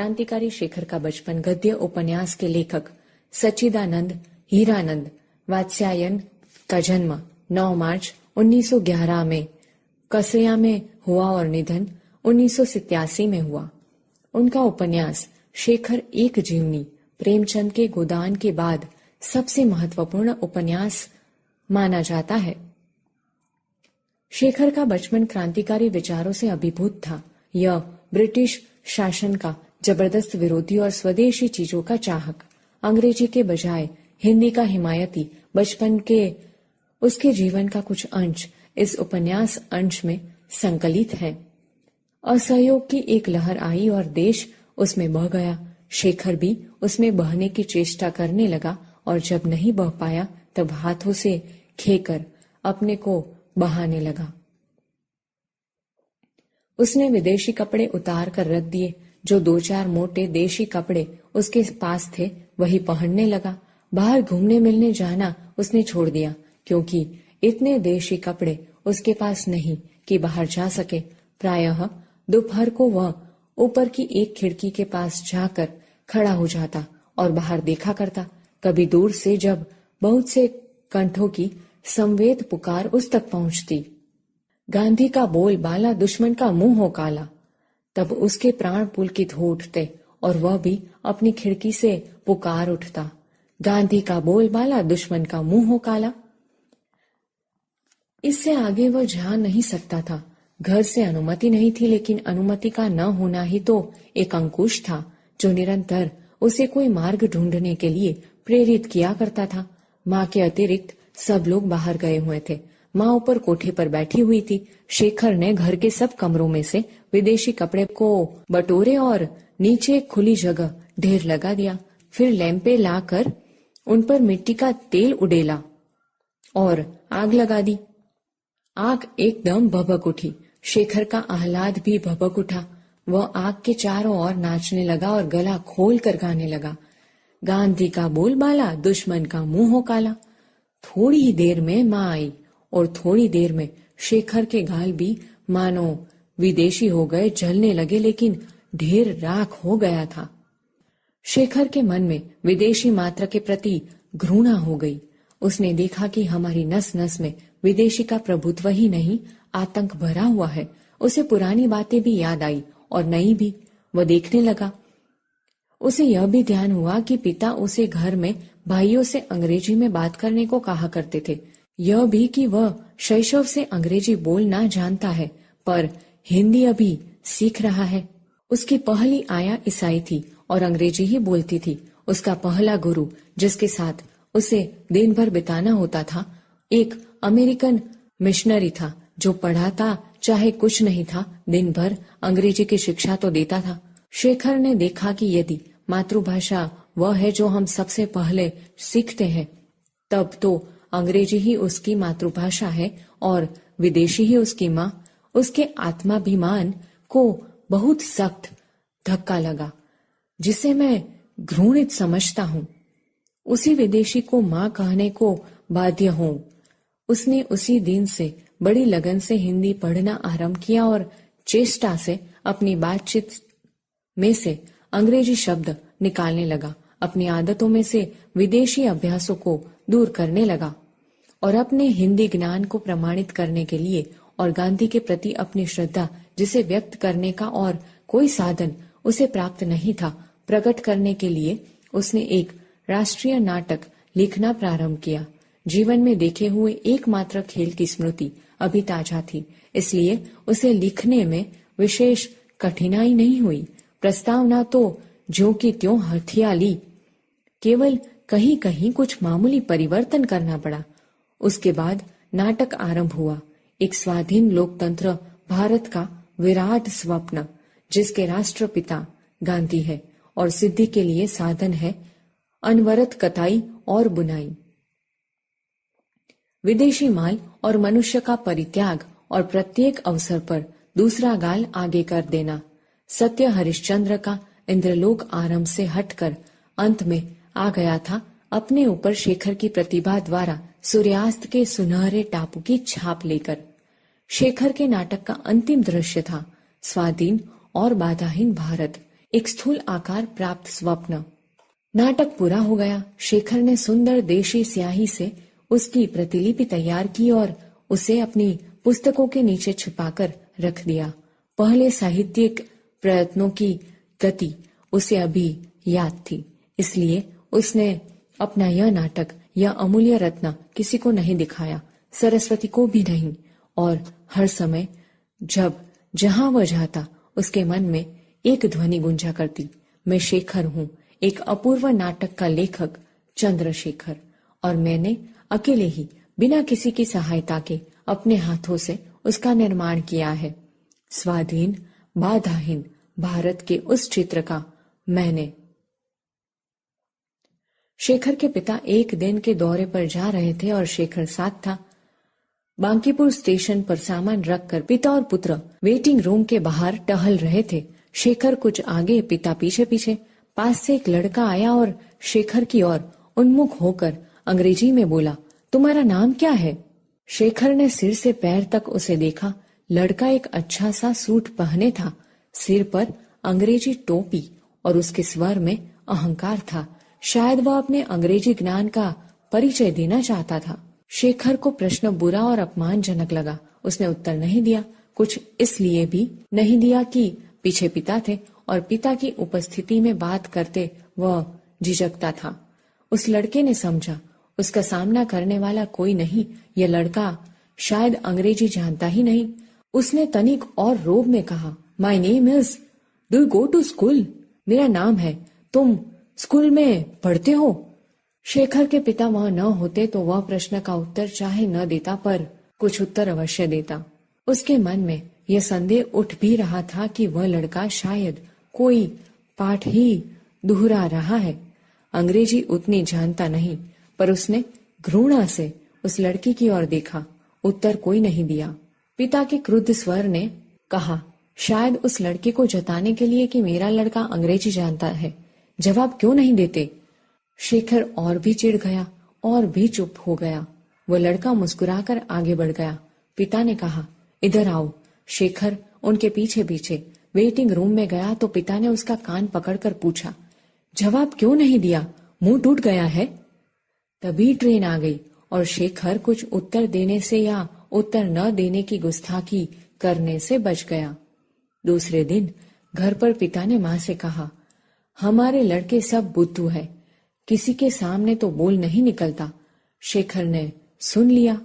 क्रांतिकारी शेखर का बचपन गद्य उपन्यास के लेखक सच्चिदानंद हीरानंद वात्स्यायन का जन्म 9 मार्च 1911 में कसया में हुआ और निधन 1987 में हुआ। उनका उपन्यास शेखर एक जीवनी प्रेमचंद के गोदान के बाद सबसे महत्वपूर्ण उपन्यास माना जाता है। शेखर का बचपन क्रांतिकारी विचारों से अभिभूत था। यह ब्रिटिश शासन का जबरदस्त विरोधी और स्वदेशी चीजों का चाहक, अंग्रेजी के बजाय हिंदी का हिमायती बचपन के उसके जीवन का कुछ अंश इस उपन्यास अंश में संकलित है। असहयोग की एक लहर आई और देश उसमें बह गया। शेखर भी उसमें बहने की चेष्टा करने लगा और जब नहीं बह पाया तब हाथों से खेकर अपने को बहाने लगा। उसने विदेशी कपड़े उतार कर रख दिए। जो 2-4 मोटे देशी कपड़े उसके पास थे वही पहनने लगा। बाहर घूमने मिलने जाना उसने छोड़ दिया, क्योंकि इतने देशी कपड़े उसके पास नहीं कि बाहर जा सके। प्रायः दोपहर को वह ऊपर की एक खिड़की के पास जाकर खड़ा हो जाता और बाहर देखा करता। कभी दूर से जब बहुत से कंठों की संवेद पुकार उस तक पहुंचती, गांधी का बोल बाला दुश्मन का मुंह हो काला, तब उसके प्राण पुलकित हो उठते और वह भी अपनी खिड़की से पुकार उठता, गांधी का बोल बाला दुश्मन का मुंह हो काला। इससे आगे वह जा नहीं सकता था। घर से अनुमति नहीं थी, लेकिन अनुमति का न होना ही तो एक अंकुश था जो निरंतर उसे कोई मार्ग ढूंढने के लिए प्रेरित किया करता था। माँ के अतिरिक्त सब लोग बाहर गए हुए थे। माँ ऊपर कोठे पर बैठी हुई थी। शेखर ने घर के सब कमरों में से विदेशी कपड़े को बटोरे और नीचे एक खुली जगह ढेर लगा दिया। फिर लैंपे लाकर उन पर मिट्टी का तेल उड़ेला और आग लगा दी। आग एकदम भभक उठी। शेखर का आह्लाद भी भभक उठा। वह आग के चारों ओर नाचने लगा और गला खोल कर गाने लगा, गांधी का बोल बाला दुश्मन का मुंह हो काला। थोड़ी ही देर में माँ आई और थोड़ी देर में शेखर के गाल भी मानो विदेशी हो गए, जलने लगे, लेकिन ढेर राख हो गया था। शेखर के मन में विदेशी मात्र के प्रति घृणा हो गई। उसने देखा कि हमारी नस नस में विदेशी का प्रभुत्व ही नहीं, आतंक भरा हुआ है। उसे पुरानी बातें भी याद आई और नई भी। वह देखने लगा। उसे यह भी ध्यान हुआ कि पिता उसे घर में भाइयों से अंग्रेजी में बात करने को कहा करते थे। यह भी कि वह शैशव से अंग्रेजी बोलना जानता है, पर हिंदी अभी सीख रहा है। उसकी पहली आया ईसाई थी और अंग्रेजी ही बोलती थी। उसका पहला गुरु जिसके साथ उसे दिन भर बिताना होता था, एक अमेरिकन मिशनरी था जो पढ़ाता चाहे कुछ नहीं था, दिन भर अंग्रेजी की शिक्षा तो देता था। शेखर ने देखा कि यदि मातृभाषा वह है जो हम सबसे पहले सीखते हैं, तब तो अंग्रेजी ही उसकी मातृभाषा है और विदेशी ही उसकी माँ। उसके आत्माभिमान को बहुत सख्त धक्का लगा, जिसे मैं घृणित समझता हूँ। उसी विदेशी को माँ कहने को बाध्य हूँ। उसने उसी दिन से बड़ी लगन से हिंदी पढ़ना आरंभ किया और चेष्टा से अपनी बातचीत में से अंग्रेजी शब्द निकालने लगा। अपनी आदतों में से विदेशी अभ्यासों को दूर करने लगा और अपने हिंदी ज्ञान को प्रमाणित करने के लिए और गांधी के प्रति अपनी श्रद्धा, जिसे व्यक्त करने का और कोई साधन उसे प्राप्त नहीं था, प्रकट करने के लिए उसने एक राष्ट्रीय नाटक लिखना प्रारंभ किया। जीवन में देखे हुए एकमात्र खेल की स्मृति अभी ताजा थी, इसलिए उसे लिखने में विशेष कठिनाई नहीं हुई। प्रस्तावना तो ज्यों की त्यों हथिया ली, केवल कहीं कहीं कुछ मामूली परिवर्तन करना पड़ा। उसके बाद नाटक आरंभ हुआ। एक स्वाधीन लोकतंत्र भारत का विराट स्वप्न, जिसके राष्ट्रपिता गांधी है और सिद्धि के लिए साधन है अनवरत कताई और बुनाई। विदेशी माल और मनुष्य का परित्याग और प्रत्येक अवसर पर दूसरा गाल आगे कर देना। सत्य हरिश्चंद्र का इंद्रलोक आरंभ से हटकर अंत में आ गया था, अपने ऊपर शेखर की प्रतिभा द्वारा सूर्यास्त के सुनहरे टापू की छाप लेकर। शेखर के नाटक का अंतिम दृश्य था स्वाधीन और बाधाहीन भारत। एक स्थूल आकार प्राप्त स्वप्न। नाटक पूरा हो गया। शेखर ने सुंदर देशी स्याही से उसकी प्रतिलिपि तैयार की और उसे अपनी पुस्तकों के नीचे छिपाकर रख दिया। पहले साहित्यिक प्रयत्नों की गति उसे अभी याद थी, इसलिए उसने अपना यह नाटक, यह अमूल्य रत्न किसी को नहीं दिखाया, सरस्वती को भी नहीं। और हर समय जब जहां वह जाता उसके मन में एक ध्वनि गूंजा करती, मैं शेखर हूँ, एक अपूर्व नाटक का लेखक चंद्रशेखर, और मैंने अकेले ही बिना किसी की सहायता के अपने हाथों से उसका निर्माण किया है। स्वाधीन बाधाहीन भारत के उस चित्र का मैंने। शेखर के पिता एक दिन के दौरे पर जा रहे थे और शेखर साथ था। बांकीपुर स्टेशन पर सामान रखकर पिता और पुत्र वेटिंग रूम के बाहर टहल रहे थे। शेखर कुछ आगे, पिता पीछे पीछे। पास से एक लड़का आया और शेखर की ओर उन्मुख होकर अंग्रेजी में बोला, तुम्हारा नाम क्या है? शेखर ने सिर से पैर तक उसे देखा। लड़का एक अच्छा सा सूट पहने था, सिर पर अंग्रेजी टोपी, और उसके स्वर में अहंकार था। शायद वह अपने अंग्रेजी ज्ञान का परिचय देना चाहता था। शेखर को प्रश्न बुरा और अपमानजनक लगा। उसने उत्तर नहीं दिया। कुछ इसलिए भी नहीं दिया कि पीछे पिता थे और पिता की उपस्थिति में बात करते वह झिझकता था। उस लड़के ने समझा उसका सामना करने वाला कोई नहीं, यह लड़का शायद अंग्रेजी जानता ही नहीं। उसने तनिक और रोब में कहा, my name is, do you go to school? मेरा नाम है, तुम स्कूल में पढ़ते हो? शेखर के पिता वहां न होते तो वह प्रश्न का उत्तर चाहे न देता, पर कुछ उत्तर अवश्य देता। उसके मन में यह संदेह उठ भी रहा था कि वह लड़का शायद कोई पाठ ही दोहरा रहा है। अंग्रेजी उतनी जानता नहीं, पर उसने घृणा से उस लड़की की ओर देखा। उत्तर कोई नहीं दिया। पिता के क्रुद्ध स्वर ने कहा, शायद उस लड़के को जताने के लिए कि मेरा लड़का अंग्रेजी जानता है। जवाब क्यों नहीं देते? शेखर और भी चिढ़ गया और भी चुप हो गया। वो लड़का मुस्कुराकर आगे बढ़ गया। पिता ने कहा, इधर आओ। शेखर उनके पीछे पीछे वेटिंग रूम में गया तो पिता ने उसका कान पकड़कर पूछा, जवाब क्यों नहीं दिया? मुंह टूट गया है? तभी ट्रेन आ गई और शेखर कुछ उत्तर देने से या उत्तर न देने की गुस्ताखी करने से बच गया। दूसरे दिन घर पर पिता ने माँ से कहा, हमारे लड़के सब बुद्धू है, किसी के सामने तो बोल नहीं निकलता। शेखर ने सुन लिया।